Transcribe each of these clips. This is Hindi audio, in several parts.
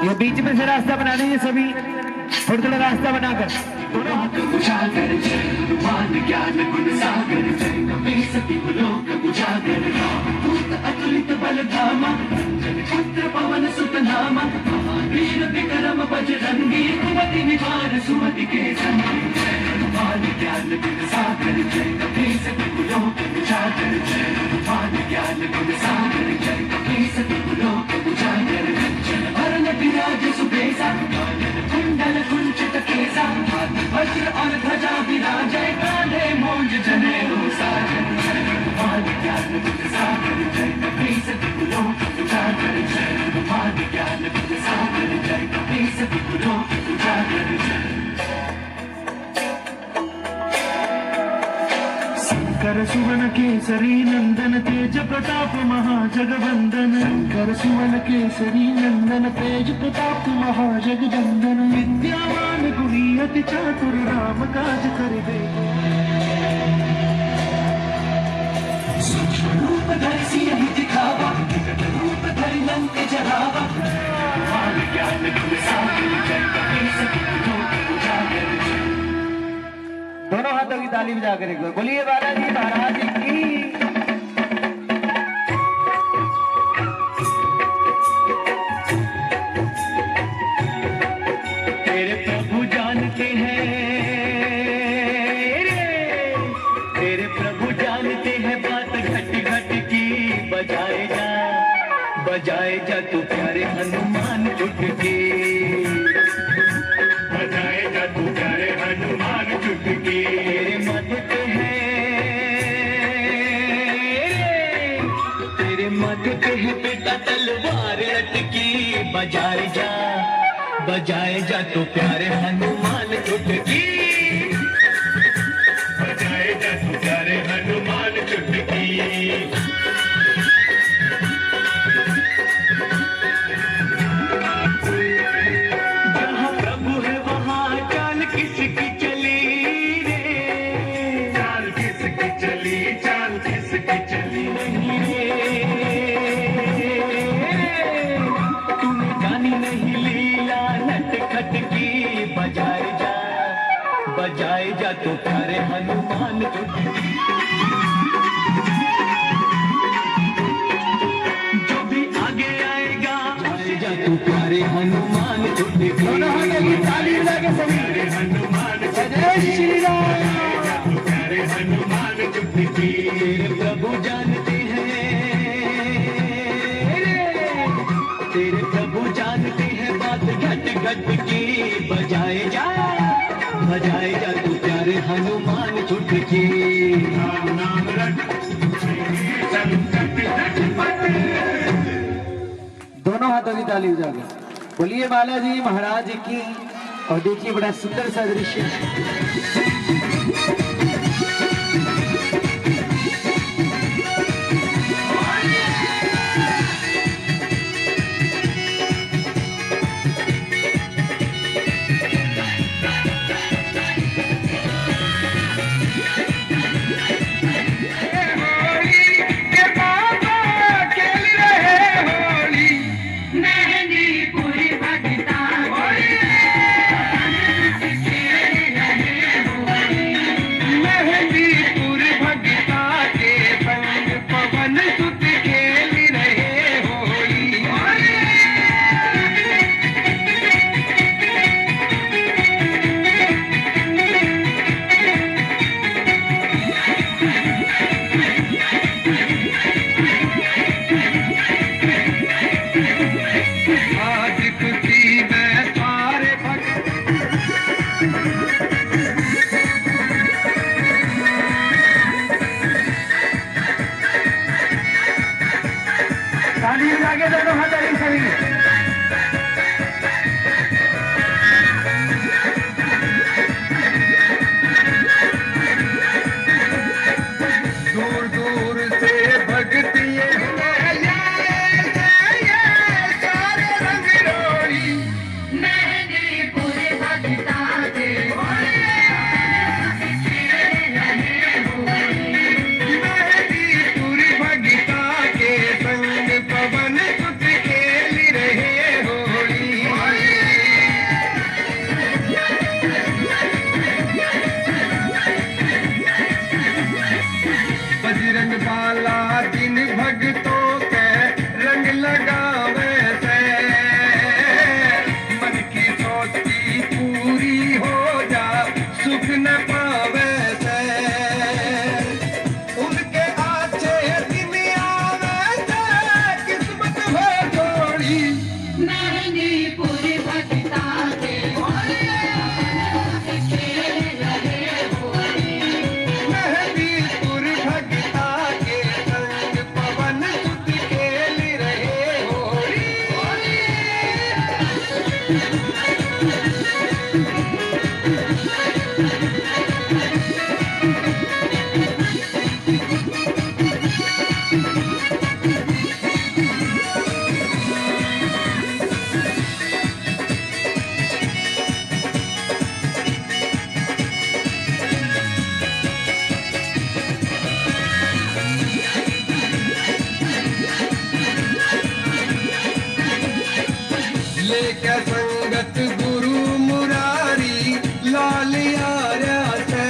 ये बीच में से रास्ता बना दीजिए सभी, थोड़ा थोड़ा रास्ता बनाकर। दोनों हाथ उजागर जय हनुमान ज्ञान गुण सागर जय कपी सती लोक उजागर भूत अतुलित बल धामा जन पुत्र पवन सुत नामा महावीर विक्रम बजरंगी कुमति निवार सुमति के संगी जय हनुमान ज्ञान गुण सागर जय कपी सती लोक उजागर जय हनुमान ज्ञान गुण सागर जय कपी सती लोक उजागर जन भरन विराज सुबेसा कुंडल कुंचित केसा वज्र और ध्वजा विराजय कांधे मोंज जनेऊ साजन जय हनुमान ज्ञान गुण सागर जय कपी सती लोक उजागर जय हनुमान ज्ञान गुण सागर जय कपी सती लोक उजागर जय। शंकर सुवन केसरी नंदन तेज प्रताप महाजगवंदन शंकर सुवन केसरी नंदन तेज प्रताप महाजगवंदन विद्यावान गुणी अति चातुर राम काज करिबे सूक्ष्म रूप धरि सियहि दिखावा विकट रूप धरि लंक जरावा हनुमान ज्ञान गुण सागर जय कपी सती लोक उजागर जय। दोनों हाथों की ताली बजा कर एक बार बोलिए बालाजी महाराज की। तेरे प्रभु जानते हैं तेरे प्रभु जानते हैं बात घट घट की बजाए जा तू प्यारे हनुमान चुटकी बजाए जा तू प्यारे हनुमान चुटकी तेरे माथे पे है तेरे माथे पे है बेटा तलवार लटकी बजाए जा तू प्यारे हनुमान चुटकी बजाए जा तू प्यारे हनुमान चुटकी। जहाँ प्रभु है वहाँ चाल किसकी चली रे चाल किसकी चली नहीं रे तूने जानी नहीं लीला नट खट की बजाए जा तू प्यारे हनुमान चुटकी जो भी आगे आएगा जा तू प्यारे हनुमान चुटकी प्यारे हनुमान चुटकी प्रभु जानते तेरे प्रभु जानते हैं बात घट घट की बजाए जा तू प्यारे हनुमान चुटकी। दोनों हाथों की ताली बजा कर बोलिए बालाजी महाराज की। और देखिए बड़ा सुंदर सा दृश्य। दोनों हाथ आगे सभी। दूर दूर से भगती सारे रंग रोड़ी मेहंदीपुर भगता के मेहंदीपुर भगता के संग पवन सुत खेल रहे भोला जिन भगतों के रंग लगावे से मन की सोच की पूरी हो जा सुख न पावे से उनके अच्छे दिन आवे से किस्मत हो जोड़ी मेहंदीपुर भगता के मेहंदीपुर भगता के संग पवन सुत खेल रहे होली लेके संगत गुरु मुरारी लाल यारा से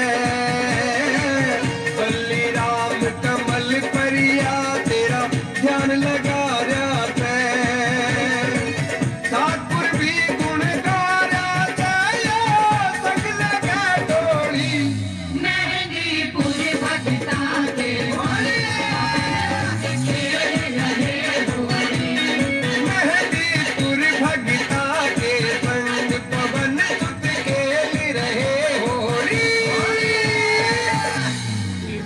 बल्ली राम कमल परिया तेरा ध्यान लगा रहा से ठाकुर भी गुण गा रहा से संग लगा डोली मेहंदीपुर भगता के मेहंदीपुर भगता के संग पवन सुत खेल रहे होली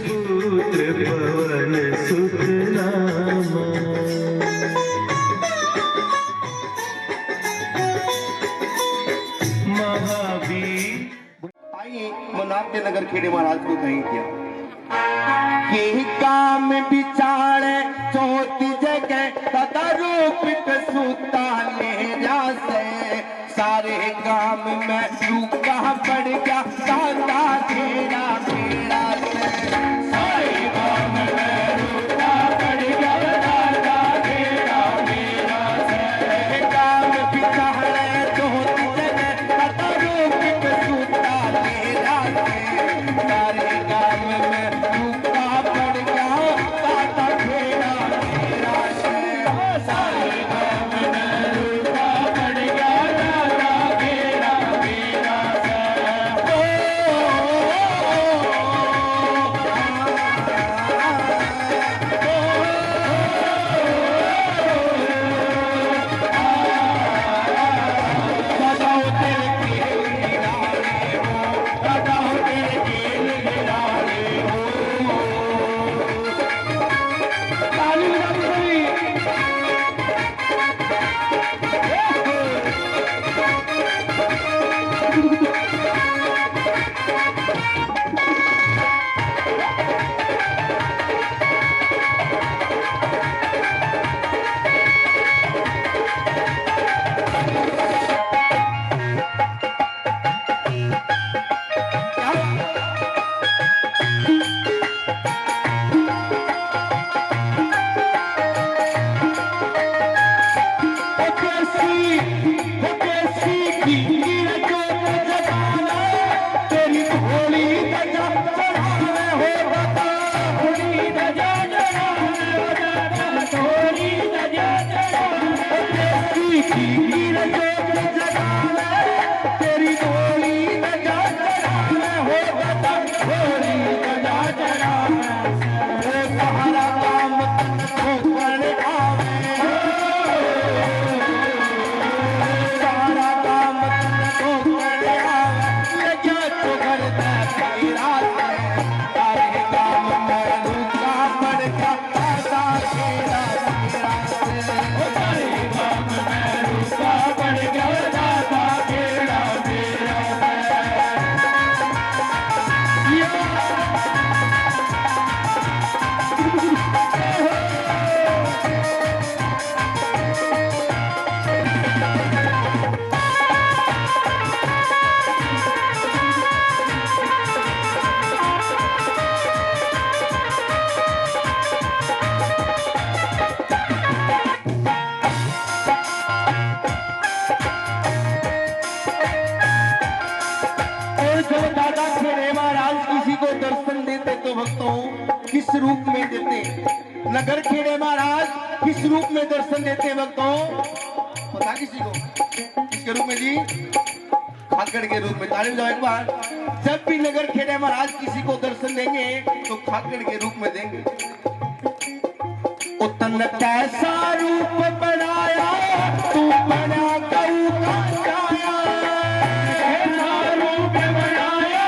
पुत्र पवन सुत नामा महावीर। आइए मैं नाट्य नगर खेड़े महाराज को कहीं किया के काम बिचारे चौथी जगह तथा रूपित सूता ले से सारे काम में रूका पड़ गया दादा तेरा मेरा से सारे काम में रूका पड़ गया दादा तेरा मेरा से काम बिचारे चौथी जगह तथा रूपित सूता ले से सारे काम में रूका पड़ गया दादा तेरा मेरा से सारे काम में रूका पड़ गया दादा तेरा मेरा से देखो भक्तों किस रूप में देते नगर खेड़े महाराज, किस रूप में दर्शन देते हैं भक्तों, पता किसी को किसके रूप में जी? खाकड़ के रूप में। ताली बजाओ एक बार। जब भी नगर खेड़े महाराज किसी को दर्शन देंगे तो खाकड़ के रूप में देंगे। उतन कैसा रूप बनाया तू बना गऊ का छाया, कैसा रूप बनाया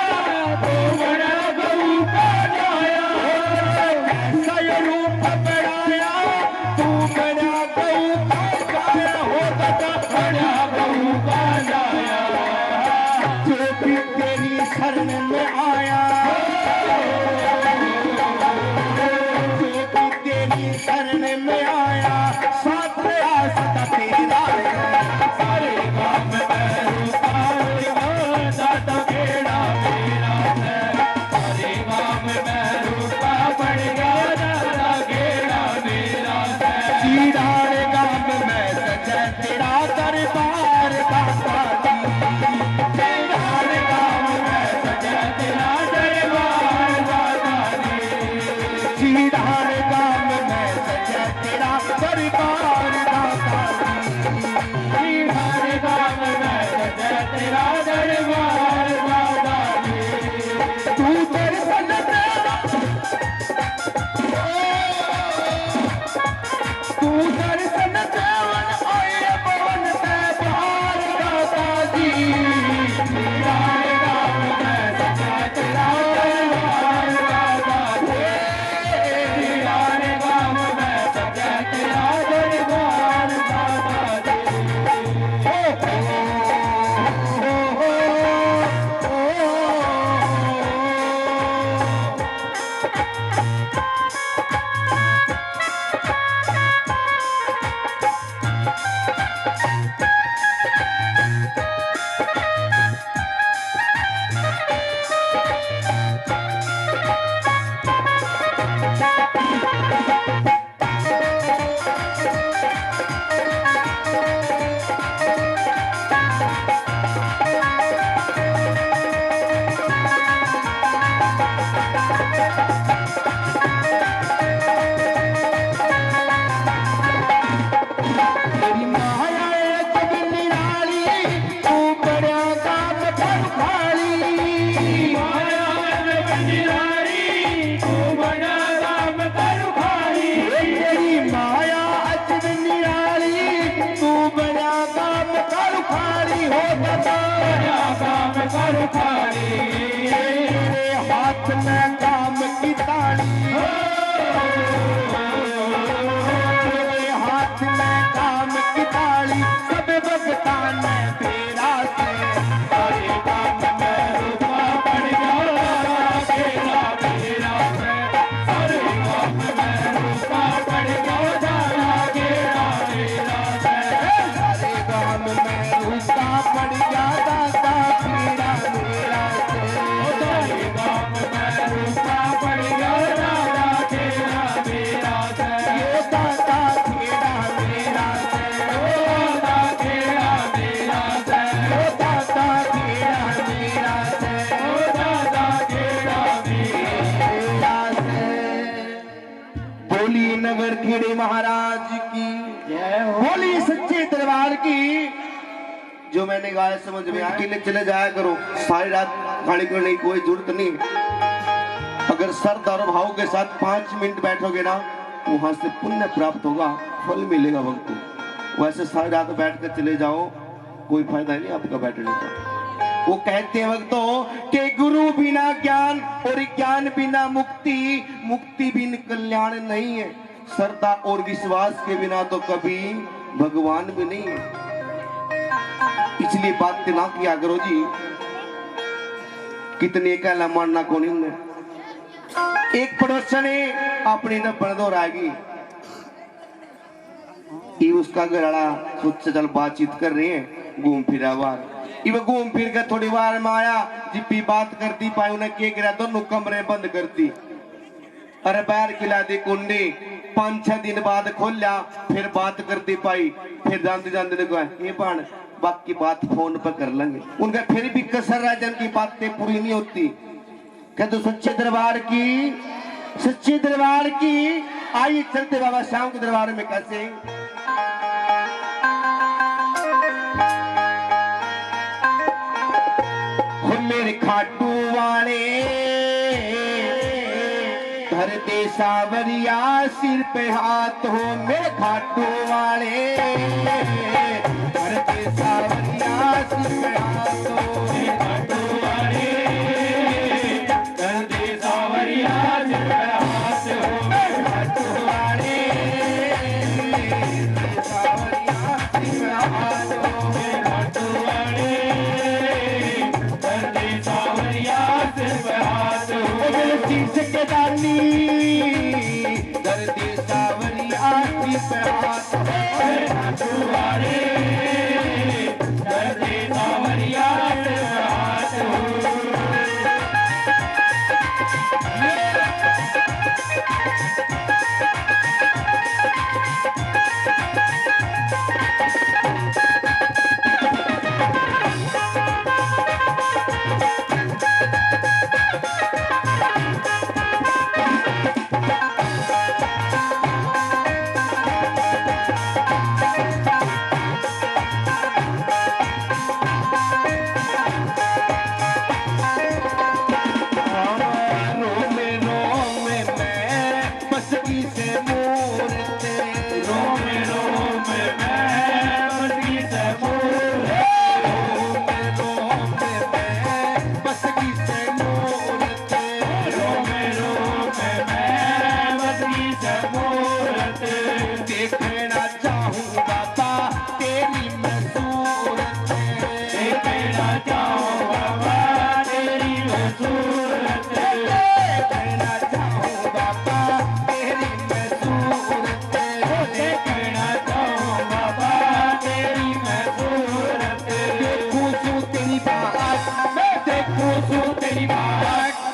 तू बना गऊ का छाया, कैसा ये रूप बनाया तू बना गऊ का छाया, हो दादा बना गऊ का छाया, जो भी तेरी शरण में आया, शरण में आया साथ रहा सदा तेरा, सारे काम में दादा बेड़ा मेरा है, सारे काम में रूपा पड़ गया दादा बेड़ा मेरा है, सीधारे काम में सजा तेरा दरबार दादा जी, सीधारे काम में सजा तेरा दरबार दादा जी, सीधारे काम में तेरा दरबार दादा जी, हर काम में सजा तेरा दरबार दादा जी, तू दर्शन तेरा, तू दर्शन देवन आए पवन से बाहर दादा जी, हर काम में सजा तेरा दरबार दादा जी, हर काम में सजा तेरा दरबार दादा जी, हाथ में काम की ताली, हाथ में काम की ताली, सब भगता ने तेरा से, सारे काम में रूपा पड़ गया तेरा तेरा से, सारे काम में रूपा पड़ गया तेरा तेरा से, सारे काम में रूपा पड़ गया दादा तेरा मेरा से, सारे काम में रूपा पड़ गया दादा तेरा मेरा से, ये दादा तेरा मेरा से, ओ दादा तेरा मेरा से, ओ दादा तेरा मेरा से, ओ दादा तेरा मेरा से। बोली नगर खेड़े महाराज की जय हो, बोली सच्चे दरबार की। जो मैंने गाया समझ में आया, अकेले चले जाया करो, सारी रात खाने करने की कोई जरूरत नहीं। अगर श्रद्धा और भाव के साथ 5 मिनट बैठोगे ना, वहां से पुण्य प्राप्त होगा, फल मिलेगा भक्तों। वैसे सारी रात बैठ कर चले जाओ, कोई फायदा नहीं आपका बैठने का। वो कहते हैं भक्तों कि गुरु बिना ज्ञान और ज्ञान बिना मुक्ति, मुक्ति बिन कल्याण नहीं है। श्रद्धा और विश्वास के बिना तो कभी भगवान भी नहीं है। इसलिए बात ना किया करो जी, कितने कहला मानना को नहीं है। एक पड़ोसन ने अपनी न बंदो रागी, ये उसका घरवाला सोच चल बातचीत कर रहे हैं, घूम फिरा बार, ये घूम फिर कर थोड़ी बार में आया, जिप्पी बात करती पाई, उन्हें क्या करा, दोनों कमरे बंद करती, अरे बाहर खिला दी कुंडी। 5-6 दिन बाद खोलिया, फिर बात करती पाई, फिर जानते जानते देखो ये बाण बाकी बात फोन पर कर लेंगे। उनका फिर भी कसर रहा, जिनकी बातें पूरी नहीं होती। कहते सच्चे दरबार की आइए चलते बाबा श्याम के दरबार में। कैसे हो मेरे खाटू वाले धर दे सावरिया सिर पे हाथ हो, मेरे खाटू वाले धर दे सावरिया सिर पे हाथ हो, खाटू वाले धर दे सावरिया सिर पे हाथ हो, खाटू वाले सावरिया सिर पे हाथ हो, खाटू वाले धर दे सावरिया सिर पे हाथ हो, मेरे शीश के दानी दर्दी सावरिया सिर पे हाथ हो, खाटू वाले दर्दी सावरिया सिर पे हाथ हो।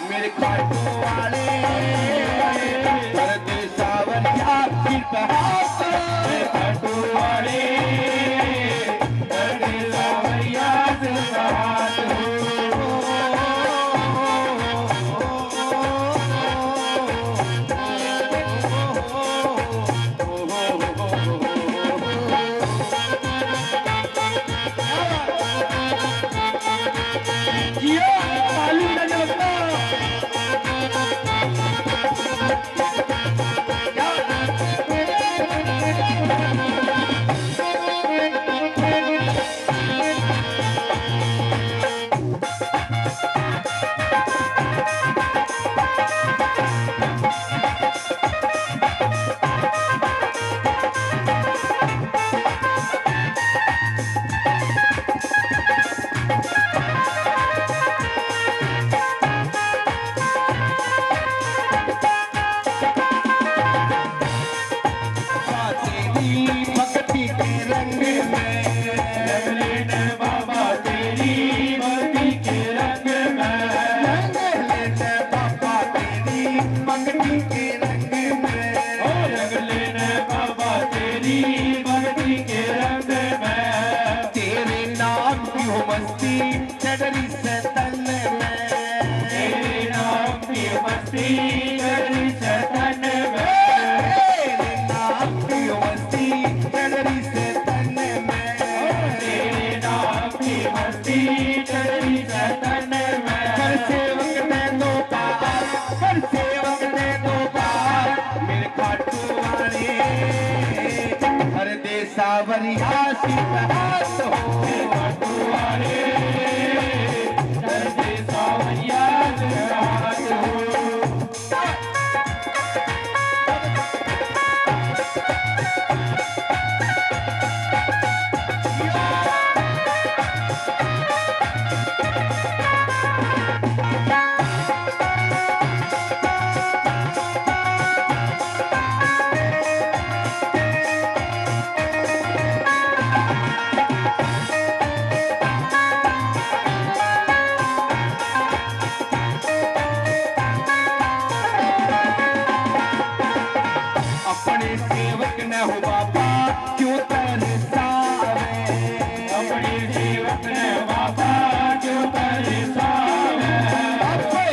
मेरे खाटू वाले दर्दी सावरिया सिर पे हाथ हो, खाटू वाले दर्दी सावरिया सिर पे हाथ हो। भक्ति के रंग में रंग लेने बाबा तेरी भक्ति के रंग में, रंग लेने बाबा तेरी भक्ति के रंग में, रंग लेने बाबा तेरी भक्ति के रंग में, तेरे नाम की हो मस्ती चढ़ी से तन में, तेरे नाम की मस्ती चढ़ी से तन में, सावरिया सिर पे हाथ हो, खाटू वाले दर्दी सावरिया सिर पे हाथ हो। हो बाबा क्यों तरसावे, अपने सेवक ने बाबा क्यों तरसावे, अपने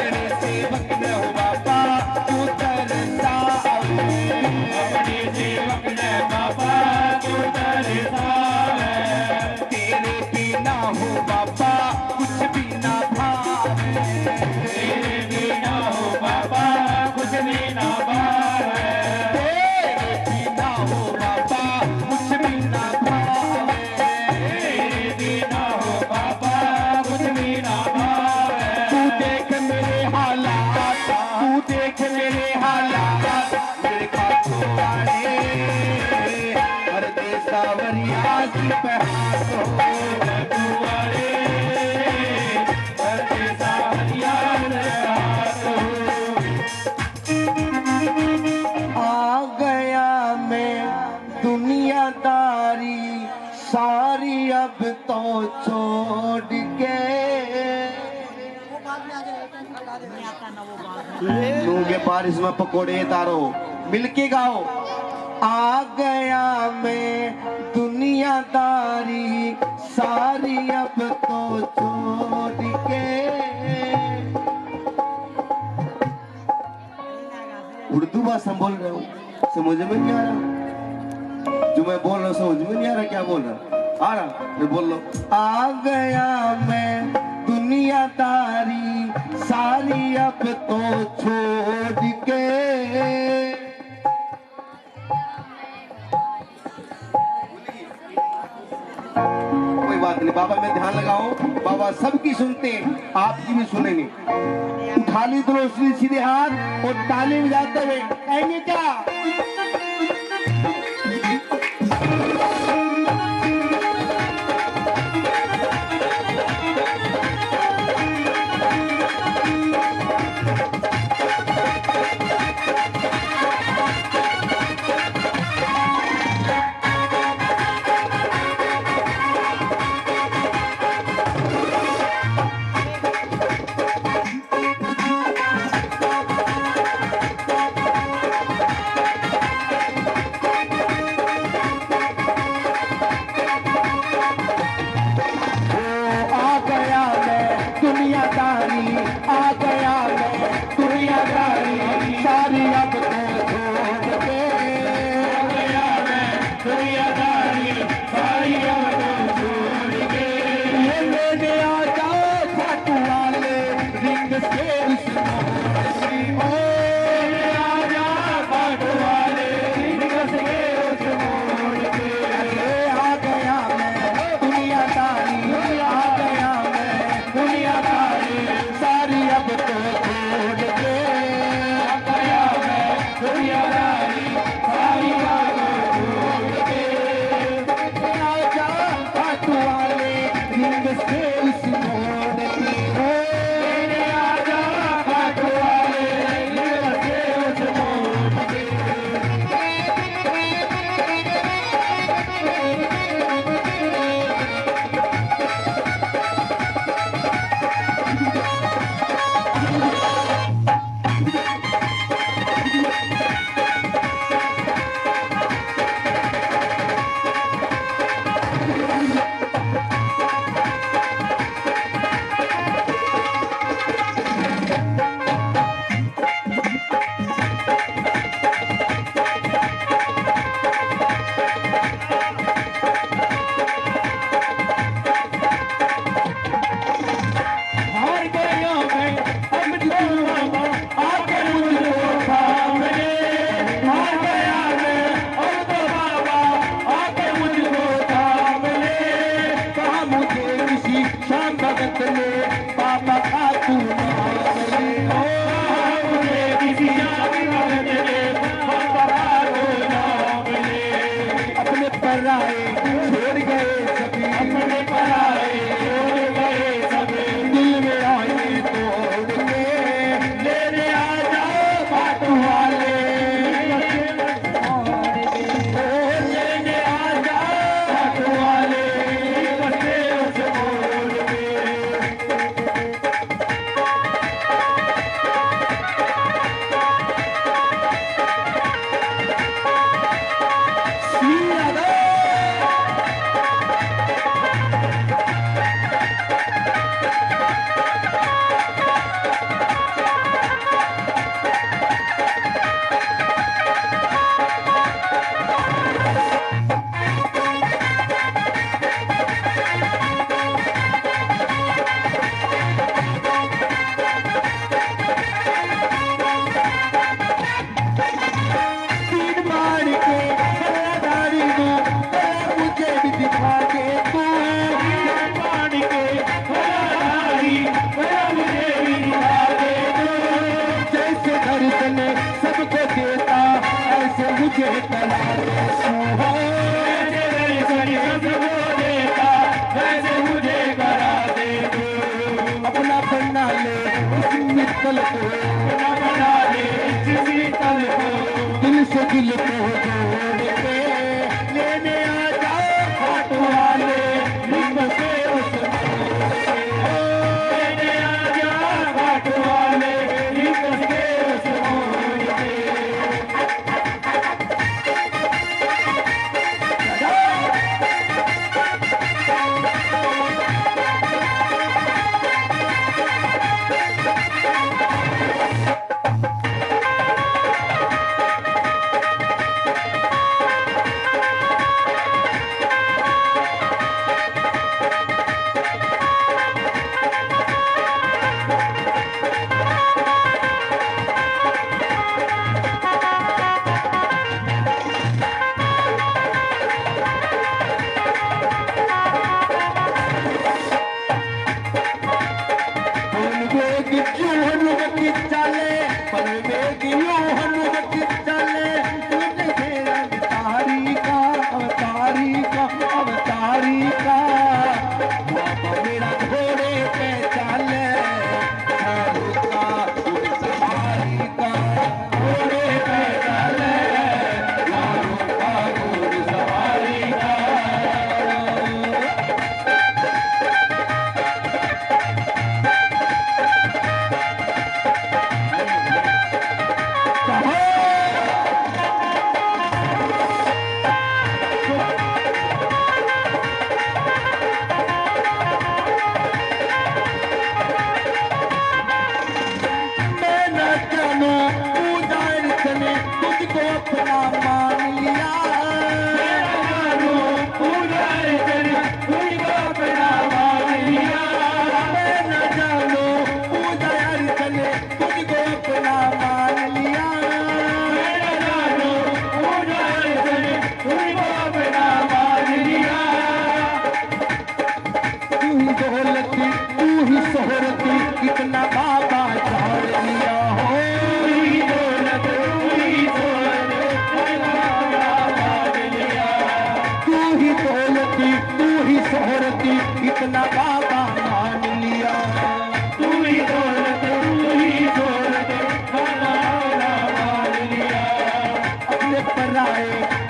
की बहार हो बटुआरे करते सारिया आ गया मैं दुनियादारी सारी अब तो छोड़ के लूंगे बारिश में पकोड़े तारो मिलके गाओ आ गया मैं दुनियादारी सारी अब तो छोड़ के उर्दू भाषा बोल रहा हूँ समझ में नहीं आ रहा जो मैं बोल रहा हूँ समझ में नहीं आ रहा क्या बोल रहा आ रहा मैं बोल रहा आ गया मैं दुनियादारी सारी अब तो छोड़ के कोई बात नहीं बाबा मैं ध्यान लगाओ बाबा सबकी सुनते आपकी भी सुनेंगे उठा ली दोनों सीधे हाथ और ताली बजाते हुए कहेंगे क्या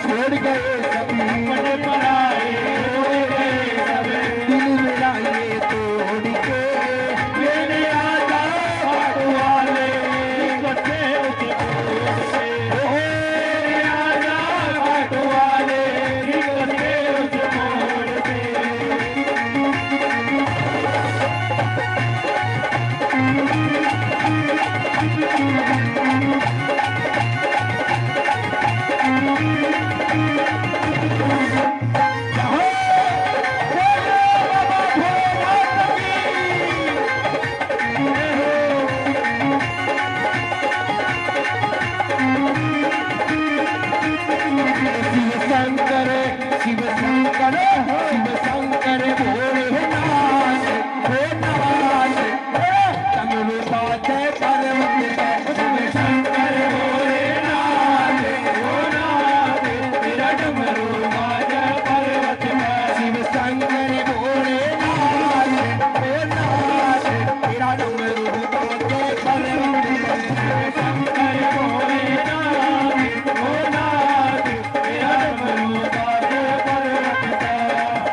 छोड़ गए सभी अपने पराए हो गए सब दिल मेरा ये तोड़ के लेने आजा हाथ वाले इकट्ठे होके मोड़ पे लेने आजा हाथ वाले इकट्ठे होके मोड़ पे शंकर शिव शंकर शिव शंकर भोलेनाथ भोलेनाथ तमिल बाते पर्वत शिव शंकर भोलेनाथ भोलेनाथ तेरा डमरू बाजा पर्वत पर शिव शंकर भोलेनाथ भोलेनाथ तेरा डमरू बाते पर्वत शंकर भोलेनाथ भोलेनाथ तेरा डमरू बाजे पर्वत पर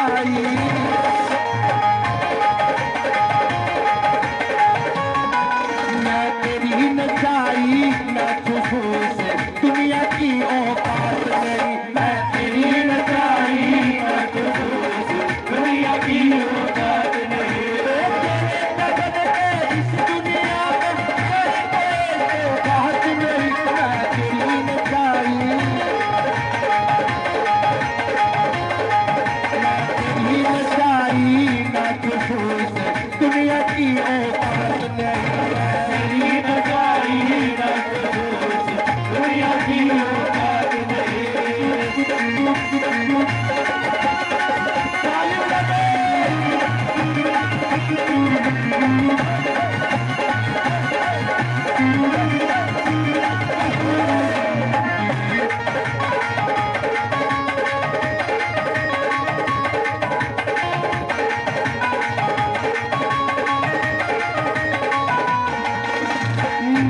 नचाई मैं तेरी नचाई मैं खुशबू से दुनिया की औकात नहीं मैं तेरी नचाई मैं खुशबू से दुनिया की औकात नहीं इस दुनिया में कोई औकात नहीं मैं तेरी नचाई मैं खुशबू से दुनिया की औकात नहीं मेरी नचाई मैं खुशबू से दुनिया की औकात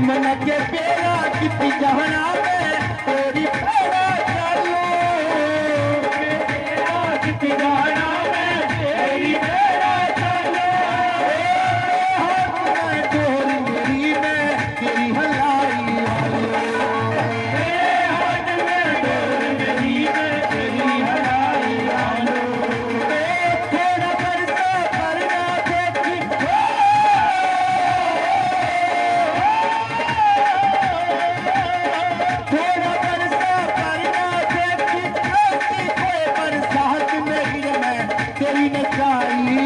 मन के पेड़ा कितनी जहना में तेरी पेड़ा चालू पेड़ा कितनी जहना में तेरी पेड़ा चालू हाथ में डोर मेरी में तेरी हलाई हाथ में डोर मेरी में तेरी हलाई थोड़ा बरसा करना देखी थोड़ा बरसा करना देखी ऐसी कोई बरसात नहीं मैं तेरी नचाई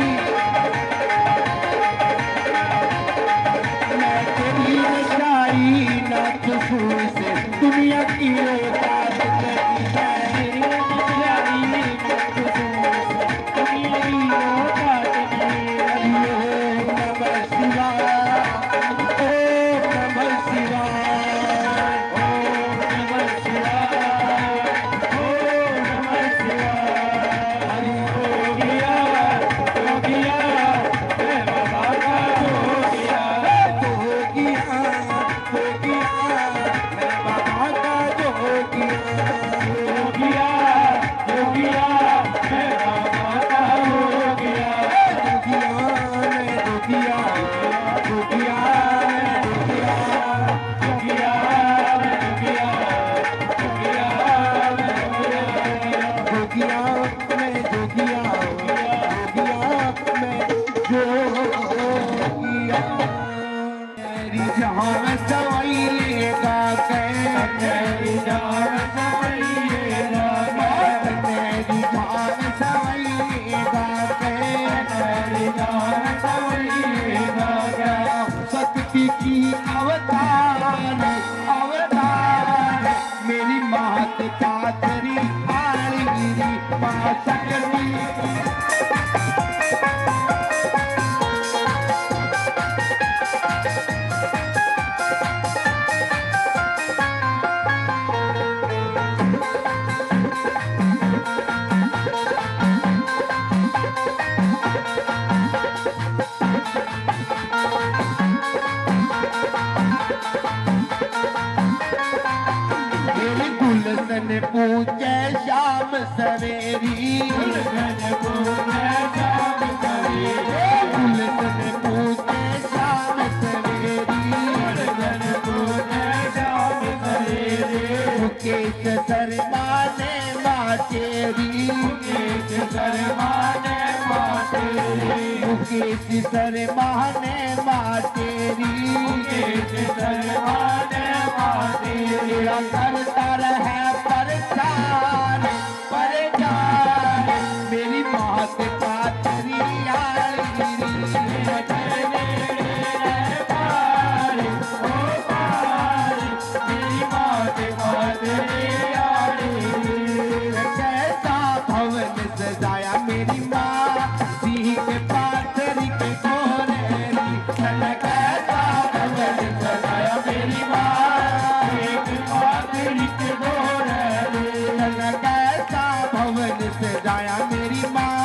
मैं तेरी नचाई ना खुशबू से दुनिया की औकात नहीं मैं तेरी नचाई ना खुशबू से दुनिया की औकात नहीं ओम नमः शिवाय ओम नमः शिवाय ओम नमः शिवाय ओम नमः शिवाय हरि हो गया मैं बाबा का हो गया मैं बाबा का जो हो गया मैं बाबा का हो गया तेरी जान सवैलेगा तेरी जान सवैलेगा तेरी जान सवैलेगा तेरी जान सवैलेगा शक्ति की अवतार मेरी मात पातरी आलगिरी मां शक्ति मेरी गुलशन पूजे शाम सवेरी गुलशन पूजे शाम सवेरी गुलशन पूजे शाम सवेरी गुलशन पूजे शाम सवेरी मुकेश शर्मा ने माँ तेरी मुकेश शर्मा ने माँ तेरी मुकेश शर्मा ने माँ तेरी मुकेश शर्मा ने माँ तेरी करता रहे परेशान परेशान मेरी मात पातरी आलगिरी मेरी मात पातरी आलगिरी कैसा भवन सजाया मेरी माँ सिंह के पाथरी के गोरेरी कैसा भवन सजाया मेरी माँ कैसा भवन से जाया मेरी माँ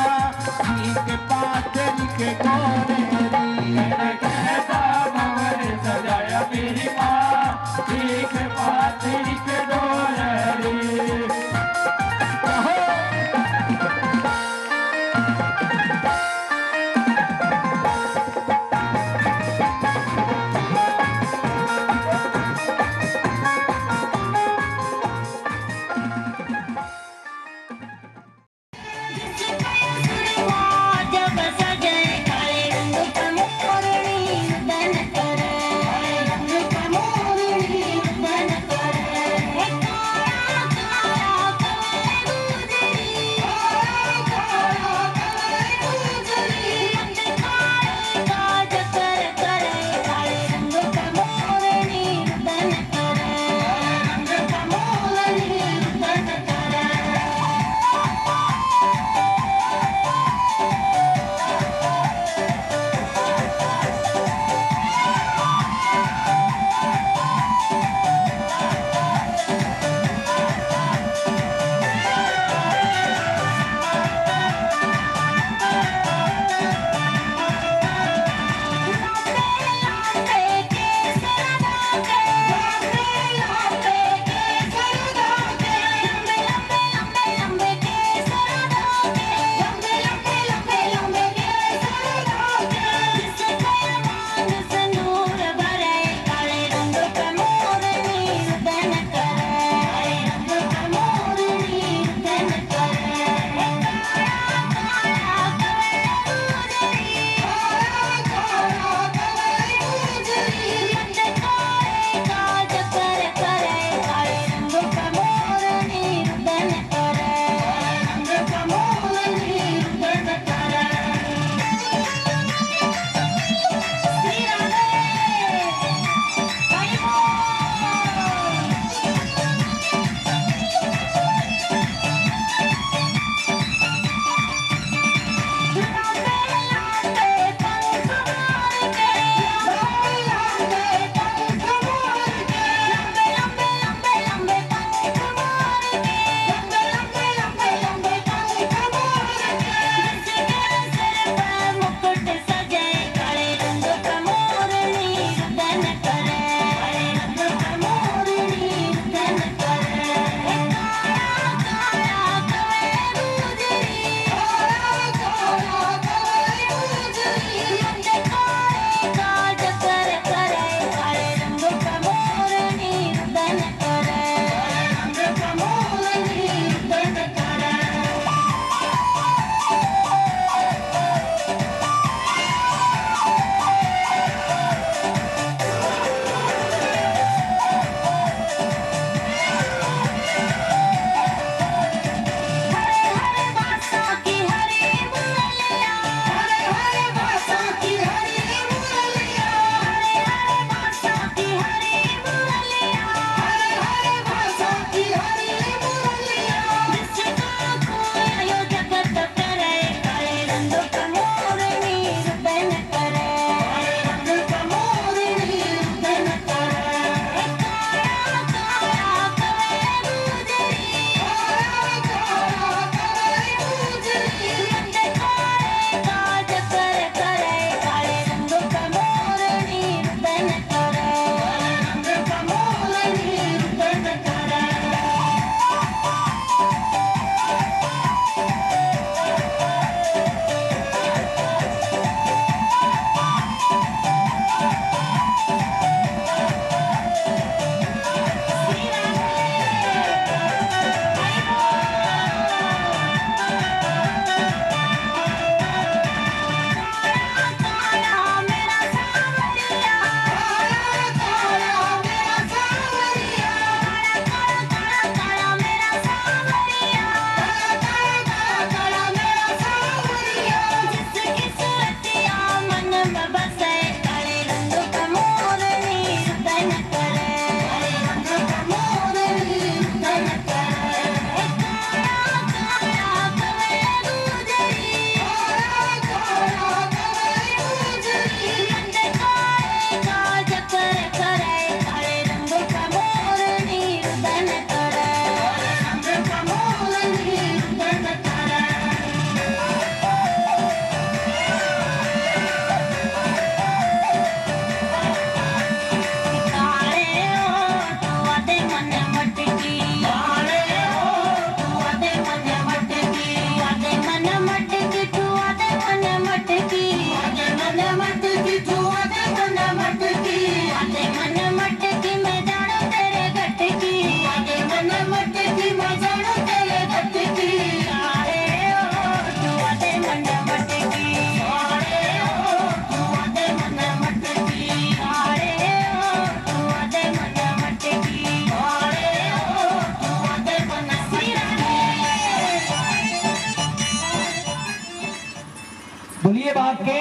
बोलिए बाप के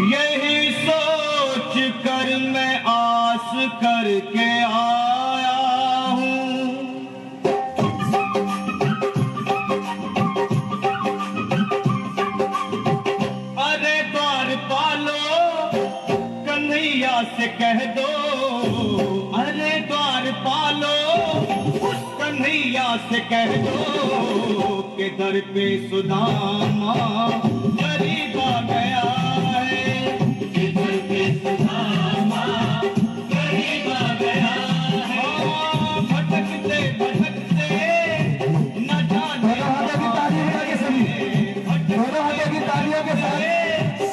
यही सोच कर मैं आस करके आया हूँ, अरे द्वार पालो कन्हैया से कह दो, अरे द्वार पालो उस कन्हैया से कह दो के दर पे सुदामा गरीब आ गया है, के दर पे सुदामा गरीब आ गया है। भटकते भटकते न जाने दोनों हाथों की तालियों के साथ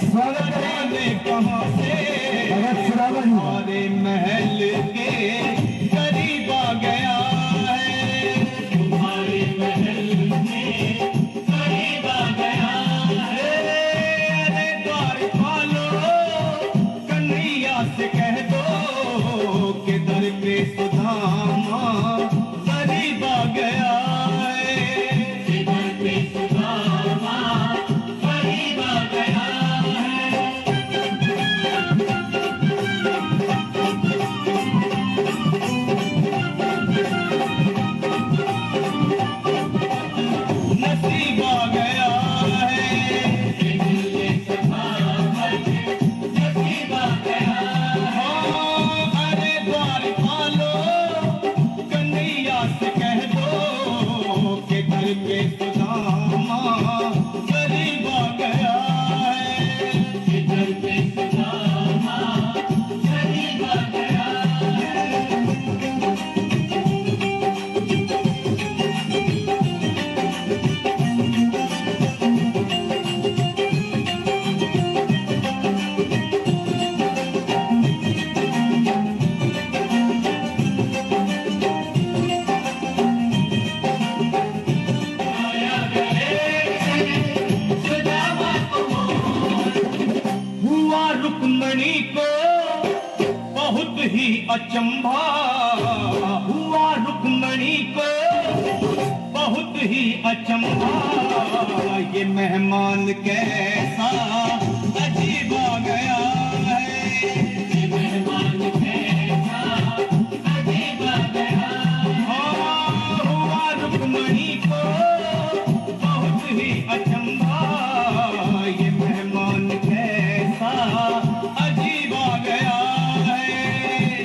स्वागत करें कहाँ से हमारे महल के करीब आ गया है, तुम्हारे महल के करीब आ गया है। अरे द्वार पालो कन्हैया से कह दो के दर पे सुदामा करीब आ गया है, के दर पे सुदामा करीब आ गया है। नसीब आ गया है, नसीब आ गया है। अरे द्वार पालो कन्हैया से कह दो के घर पे सुदामा गरीब आ गया है, के घर पे सुदामा गरीब आ गया है। हुआ रुक्मणी को बहुत ही अचंभा, हुआ रुक्मणी को बहुत ही अचंभा, ये मेहमान कैसा अजीब आ गया है, ये मेहमान कैसा अजीब आ गया है। हुआ रुक्मणी को बहुत ही अचंभा, ये मेहमान कैसा अजीब आ गया है,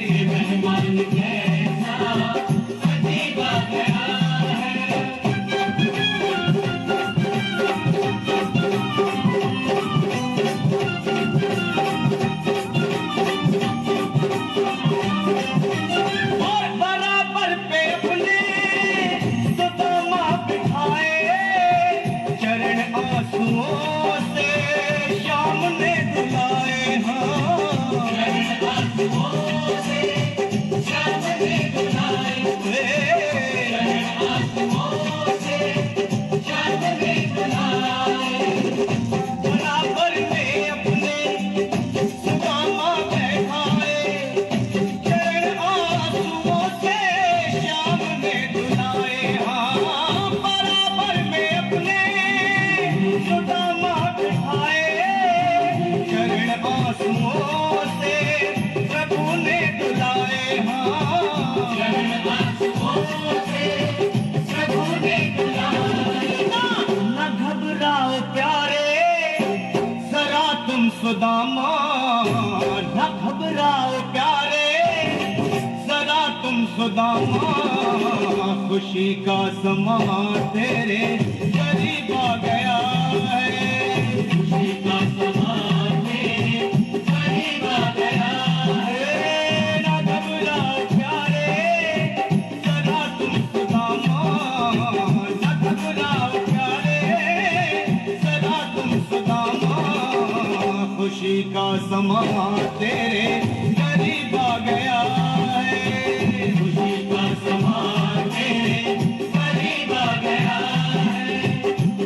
ये मेहमान कैसा अजीब आ गया है। और बराबर पे अपने सुदामा बिठाए, चरण आंसुओं से शाम ने धुलाए, हाँ चरण आंसुओं से शाम ने धुलाए, चरण आंसुओं से शाम ने धुलाए। बराबर में अपने सुदामा बैठाए, चरण आंसुओं से श्याम ने धुलाए, हाँ बराबर में अपने सुदामा बिठाए, चरण आंसुओं से प्रभु ने धुलाए, हाँ चरण आंसुओं से प्रभु ने धुलाए। न घबराओ प्यारे जरा तुम सुदामा, न घबराओ प्यारे जरा तुम सुदामा, खुशी का समा तेरे करीब आ गया है, खुशी का समा तेरे करीब आ गया है। न घबराओ प्यारे जरा तुम सुदामा, न घबराओ प्यारे जरा तुम सुदामा, खुशी का समा तेरे करीब आ गया है, खुशी का समा तेरे करीब आ गया है,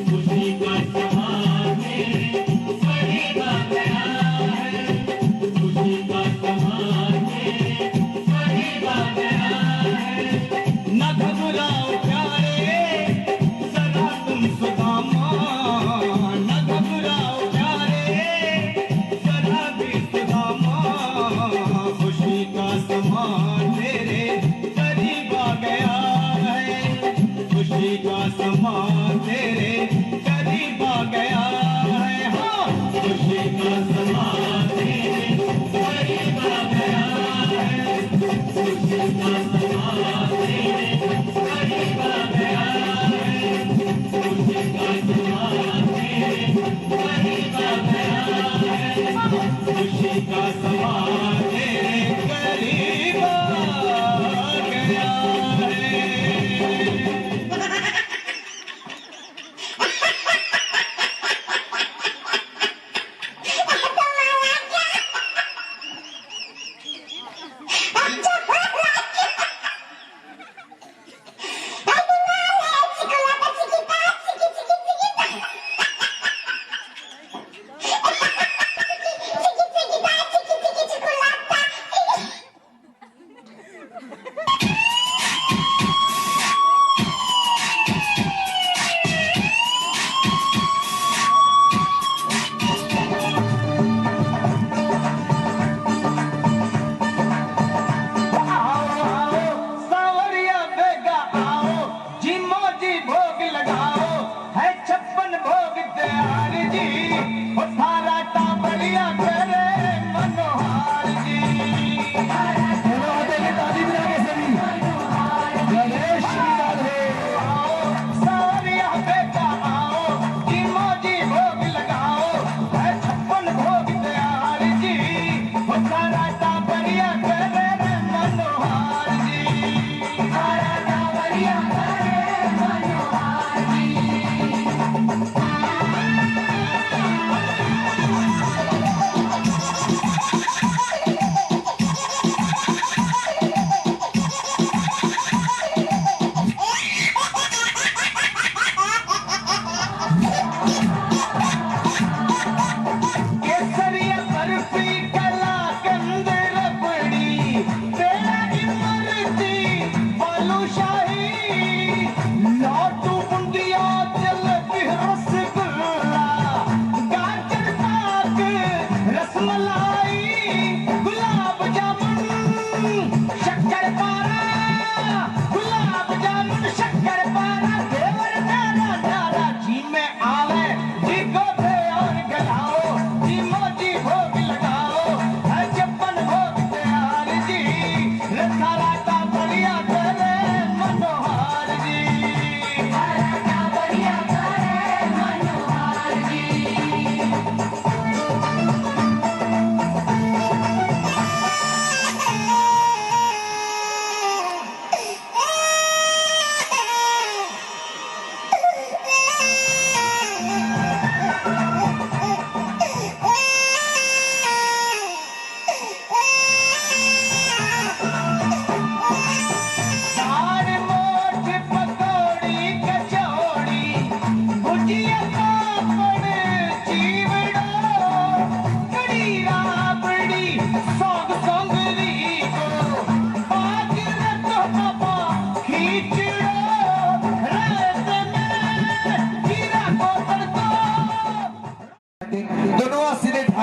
खुशी का समा तेरे करीब आ गया है, खुशी का समा तेरे करीब आ गया है। न घबराओ प्यारे जरा तुम सुदामा, न घबराओ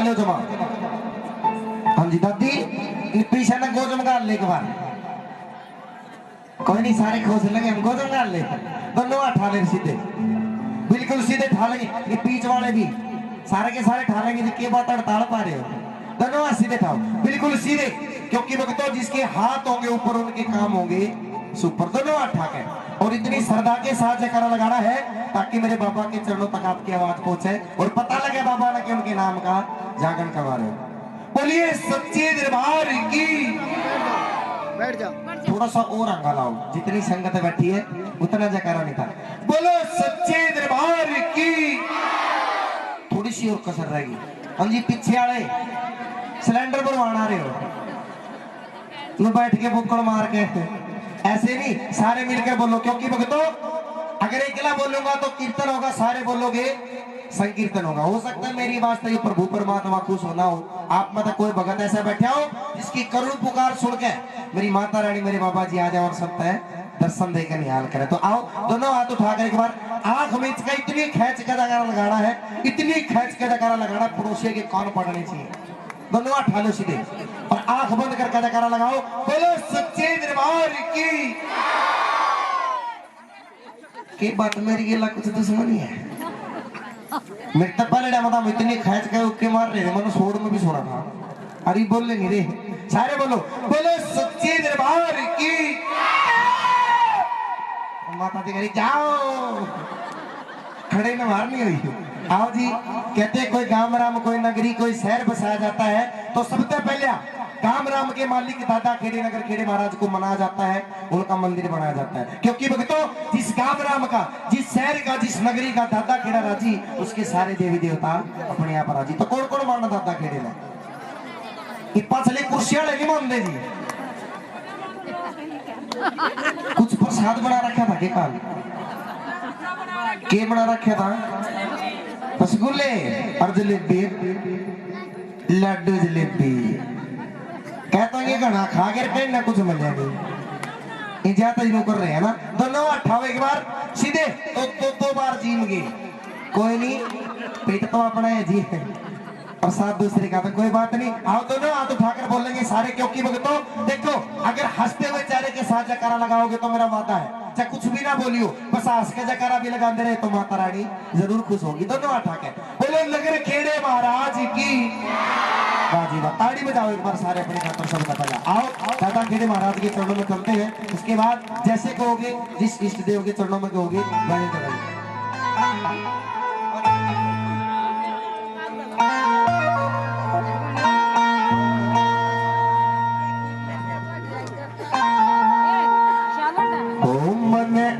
लो जमा। हाँ जी दादी पीछे ना गोजम गाल ले एक बार। कोई नहीं सारे खोज लगे हम गोजम गाल ले। दोनों उठा ले सीधे बिल्कुल सीधे ठालेंगे। ये पीछ वाले भी सारे के सारे ठालेंगे। के बात हड़ताल पा रहे हो दोनों हाथ सीधे ठाओ बिल्कुल सीधे क्योंकि भक्तों जिसके हाथ होंगे ऊपर उनके काम होंगे सुपर। दोनों हाथ ठाके और इतनी श्रद्धा के साथ जयकारा लगाना है ताकि मेरे बाबा के चरणों तक आपकी आवाज पहुंचे और पता लगे बाबा ने कि उनके नाम का जागरण करवा रहे हो। बोलिए सच्चे दरबार की। बैठ जाओ थोड़ा सा और अंगा लाओ जितनी संगत बैठी है उतना जयकारा नहीं था। बोलो सच्चे दरबार की। थोड़ी सी और कसर रहेगी। हाँ जी पीछे वाले सिलेंडर भरवाना रहे हो तुम बैठ के बुक्कड़ मार के ऐसे नहीं सारे मिलकर बोलो क्योंकि भक्तों अगर अकेला बोलूंगा तो कीर्तन होगा सारे बोलोगे संकीर्तन होगा। हो सकता है मेरी आवाज से प्रभु परमात्मा खुश होना हो। आप में तो कोई भगत ऐसा बैठा हो जिसकी करुण पुकार सुन के मेरी माता रानी मेरे बाबा जी आ जाए और सकता है दर्शन देकर निहाल करे। तो आओ दोनों हाथ उठाकर एक बार आंख में इतनी खींच के जगह लगाना है इतनी खींच के जगह लगाना पड़ोसी के कान पड़ने चाहिए। दोनों हाथ ठालो सीधे और आंख बंद करके जयकारा लगाओ। बोलो सच्चे दरबार की बात मेरी ये कुछ दुश्मनी है। मेरे तो पहले मतलब इतनी खींच के उके मार रहे थे मैंने शोर में भी सुना था। अरे बोले नहीं रे सारे बोलो बोलो सच्चे दरबार की। माता जी करी जाओ खड़े में मारनी हुई। आओ जी कहते कोई गांव राम कोई नगरी कोई शहर बसाया जाता है तो सबसे पहले गांव राम के मालिक दादा खेड़े नगर खेड़े महाराज को मनाया जाता है उनका मंदिर बनाया जाता है क्योंकि भक्तों जिस गांव राम का जिस शहर का जिस नगरी का दादा खेड़ा राजी उसके सारे देवी देवता अपने यहाँ पर राजी। तो कौन कौन मानना दादा खेड़े में पिछले कुर्सियां नहीं मानते जी। कुछ प्रसाद बना रखा था के बना रखा था रसगुल्ले और जलेबी लड्डू जलेबी कहता ये घना खा के कहीं ना कुछ मिल जाएगी ज्यादा ही कर रहे हैं ना। दोनों अठावे एक बार सीधे तो दो बार जीम गए कोई नहीं पेट तो अपना है जी प्रसाद दूसरे का तो कोई बात नहीं। आओ दोनों हाथ उठाकर बोलेंगे सारे क्योंकि भक्तों देखो अगर हंसते हुए चेहरे के साथ जयकारा लगाओगे तो मेरा वादा है चाहे कुछ भी ना बोलियो बस हंस के जयकारा भी लगाते रहे तो माता रानी जरूर खुश होगी। दोनों हाथ उठाकर बोले नगर खेड़े महाराज की बाजी बा ताड़ी बजाओ एक बार सारे अपने खातर सब का पहला। आओ दादा खेड़े महाराज के चरणों में चलते हैं। उसके बाद जैसे कहोगे जिस इष्ट देव के चरणों में कहोगे वैसे चलाइए।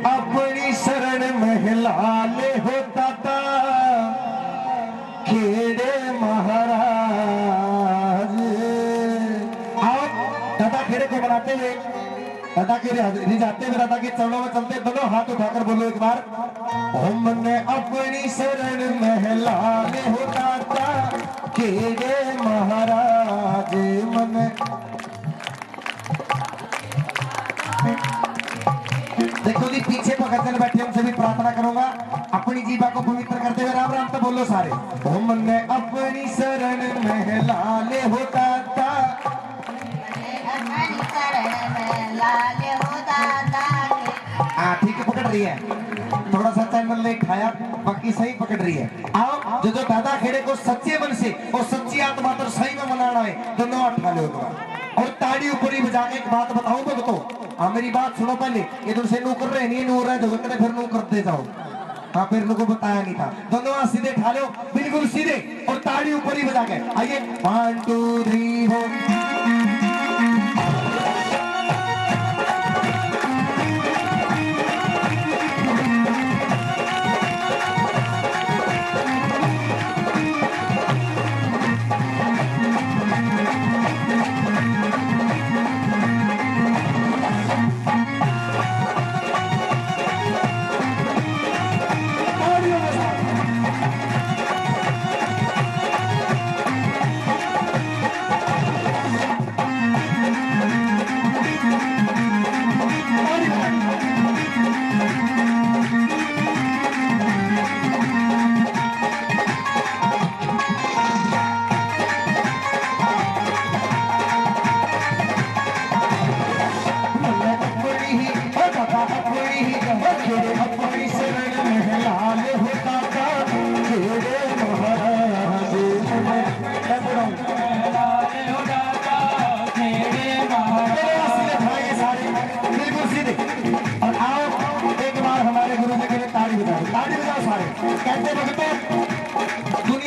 अपनी शरण महिला ले होता था खेड़े महाराज। आओ दादा खेड़े को बनाते हुए दादा के जाते हुए दादा के चरणों में चलते दोनों हाथ उठाकर बोलो एक बार हमने अपनी शरण महिला ले होता था खेड़े महाराज। मन देखो जी पीछे भगत बैठे उनसे भी प्रार्थना करूंगा अपनी जीवा को पवित्र करते हुए राम राम तो बोलो सारे। हमने अपनी शरण महिला ले होता था हाँ ठीक है पकड़ रही है थोड़ा सा चैनल ने खाया बाकी सही पकड़ रही है। आओ जो दादा खेड़े को सच्चे मन से और सच्ची आत्मा तो सही में मनाना है दोनों हाथ ठाले और ताड़ी ऊपर ही बजा के एक बात बताऊं भक्तों। हाँ मेरी बात सुनो पहले इधर से नू कर रहे नहीं नू रहे झगड़ते फिर नू करते जाओ। हाँ फिर लोगों को बताया नहीं था। दोनों हाथ सीधे ठाले बिल्कुल सीधे और ताड़ी ऊपर ही बजा के आइए 1 2 3 4।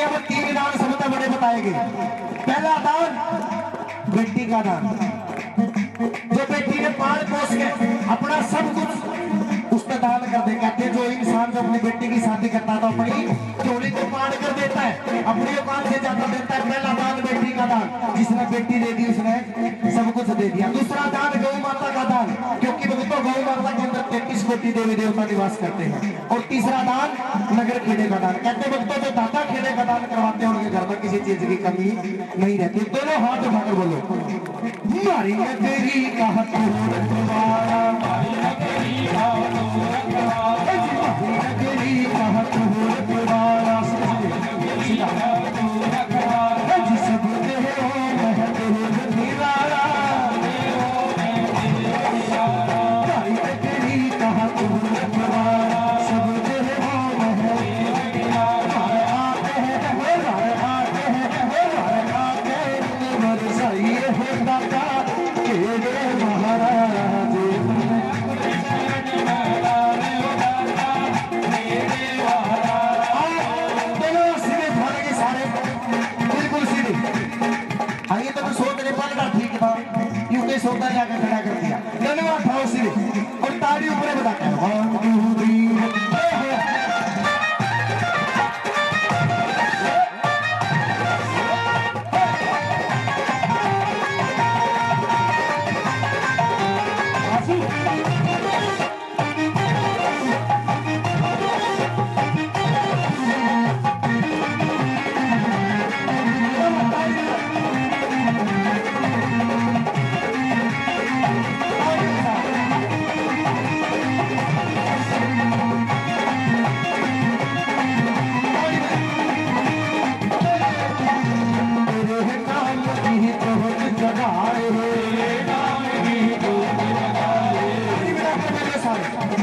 अब 3 दान सबसे बड़े बताएंगे। पहला दान बेटी का दान, जो बेटी ने पाल पोस के अपना सब कुछ उसका दान कर दे। कहते हैं जो इंसान जो अपनी बेटी की शादी करता है तो अपनी चोरी को पान कर देता है, अपनी औकात से ज्यादा देता है। पहला दान बेटी का दान, जिसने बेटी दे दी उसने सब कुछ दे दिया। दूसरा दान गौ माता का दान, क्योंकि भक्तों गौ माता के अंदर 33 कोटि देवी देवता निवास करते हैं। और तीसरा दान नगर खेड़े का दान। कहते हैं भक्तों जो दाता खेड़े का दान करवाते हैं उनके घर में किसी चीज की कमी नहीं रहती। दोनों हाथ उठाकर बोलो, मारी तेरी कहत सोता जाकर खड़ा कर दिया। धन्यवाद था उसी और ताली ऊपर बताते हैं।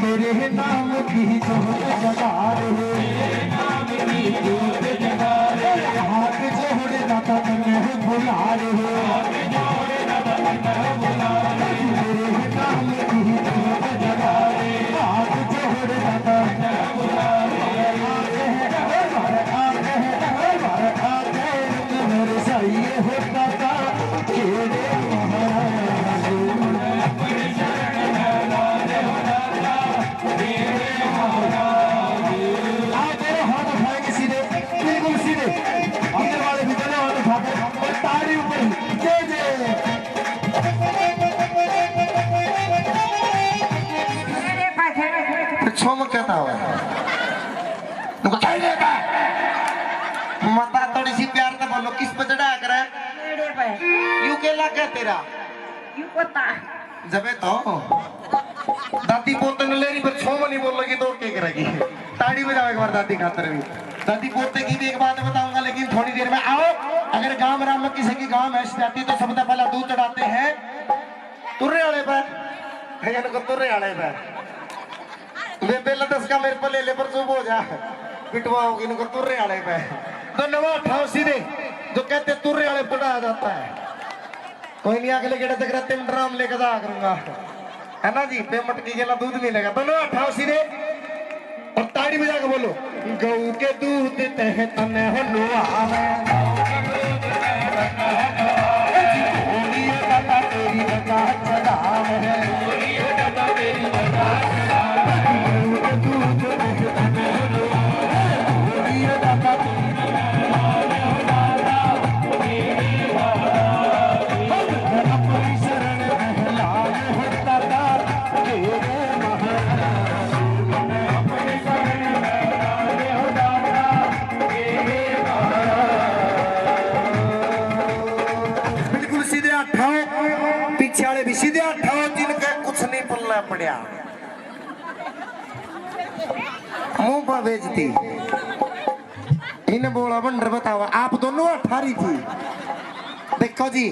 मेरे नाम की जोत जगा रे, हाथ जोड़े दाता तने बुला रे, मेरे नाम की जोत जगा रे, हाथ जोड़े दाता मेरे सही होता था केड़े कहता हुआ माता थोड़ी सी प्यार से बोलो, किस पे चढ़ाया करे यू के लगा तेरा यू पता जबे तो दादी पोते ने लेरी पर छो नहीं बोल लगी तो क्या करेगी। ताड़ी बजाओ एक बार दादी खातर भी। दादी पोते की भी एक बात बताऊंगा, लेकिन थोड़ी देर में आओ। अगर गांव राम में किसी की गांव भैंस जाती तो सबसे पहला दूध चढ़ाते हैं तुर्रे वाले पर, तुर्रे वाले पर वे बेला 10 का मेरे पर ले ले पर चुप हो जा, पिटवाओगी इनको तुर्रे वाले पे। तो नवा ठाव सीधे जो कहते तुर्रे वाले पढ़ाया जाता है। कोई नहीं अगले गेड़े तक रहते में ड्राम लेकर जा करूंगा, है ना जी। पेमेंट की गेला दूध मिलेगा। तो नवा ठाव सीधे और ताड़ी बजा के बोलो, गऊ के दूध तह तने हो नुआ तेरी बता चढ़ा है पीछे वाले भी सीधे उठाओ, जिनका कुछ नहीं पलना पड़ा मुंह पर बेचती। इन्हें बोला बंडर बताओ आप दोनों 18 थी। देखो जी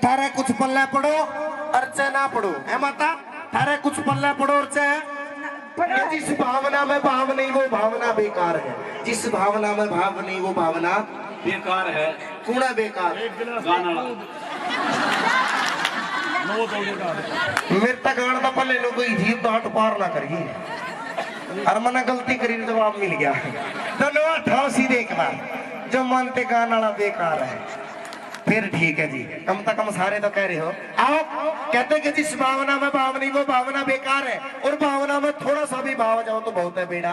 थारे कुछ पल्ला पड़ो और चाहे ना पड़ो, है माता थारे कुछ पल्ला पड़ो और चाहे जिस भावना में भाव नहीं वो भावना बेकार है, जिस भावना में भाव नहीं वो भावना बेकार है। कूड़ा बेकार मेरे तक गाना तो पहले लोग जीत डांट पार ना करिए और मना गलती करी जवाब मिल गया। धन्यवाद ठाव सीधे एक बार जो मानते गाने वाला बेकार है। फिर ठीक है जी, कम से कम सारे तो कह रहे हो। आओ कहते कि जिस भावना में भावनी वो भावना बेकार है, और भावना में थोड़ा सा भी भाव जाओ तो बहुत है बेड़ा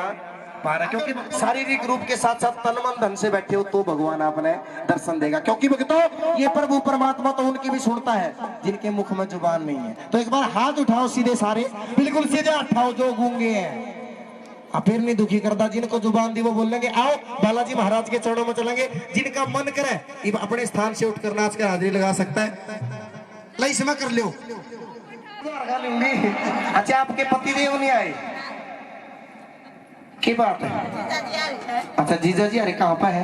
पारा। क्योंकि शारीरिक रूप के साथ साथ तन मन धन से बैठे हो तो भगवान आपने दर्शन देगा। क्योंकि भक्तों ये प्रभु परमात्मा तो उनकी भी सुनता है जिनके मुख में जुबान नहीं है। तो एक बार हाथ उठाओ सीधे सारे, बिल्कुल सीधे उठाओ जो गूंगे हैं। फिर नहीं दुखी करता, जिनको जुबान दी वो बोलेंगे। आओ बालाजी महाराज के चरणों में चलेंगे। जिनका मन करे ये अपने स्थान से उठकर नाच कर हाजिरी लगा सकता है। लई समय कर लो। अच्छा आपके पतिदेव नहीं आए, की बात है? अच्छा जीजा जी, अरे कहाँ पर है?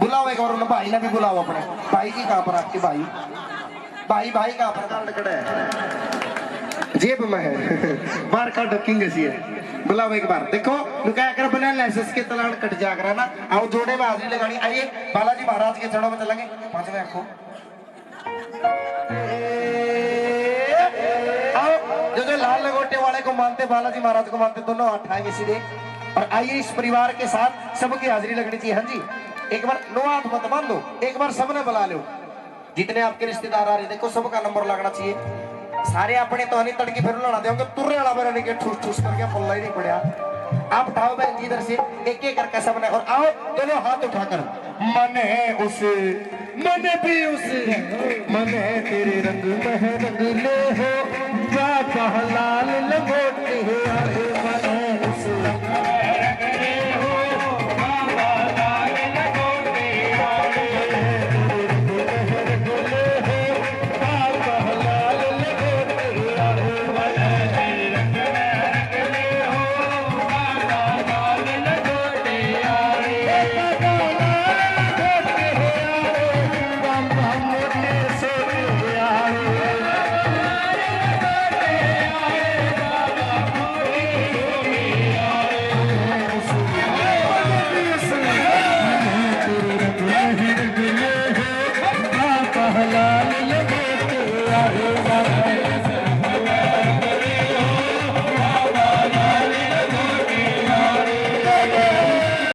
बुलाओ एक और भाई ने भी बुलाओ अपने भाई जी। कहाँ पर आपके भाई? भाई कहाँ पर? कार्ड खड़ा है जेब में है, बार का डकिंग सी है। बुलाओ एक बार। देखो लुका कर बना लाइसेंस के तलान कट जा करा ना। आओ जोड़े में हाजिरी लगानी। आइए बालाजी महाराज के चरणों में चलेंगे। पांचवें आंखों आओ, जो लाल लंगोटे वाले को मानते, बालाजी महाराज को मानते, दोनों हाथ उठाएंगे सीधे। और आइए इस परिवार के साथ सबकी हाजिरी लगनी चाहिए। हाँ जी, एक बार नो हाथ मत बांध लो, एक बार सबने बुला लो। जितने आपके रिश्तेदार आ रहे देखो सबका नंबर लगना चाहिए। सारे अपने तो नहीं तड़की फिर लड़ा देंगे, तुर्रे वाला मेरा नहीं ठूस ठूस करके पल्ला ही नहीं पड़ा। आप उठाओ बहन जी इधर से एक एक करके सबने। और आओ दोनों हाथ उठाकर। मन है उस मन भी उस मन है तेरे रंग में रंग ले हो, क्या लाल लगो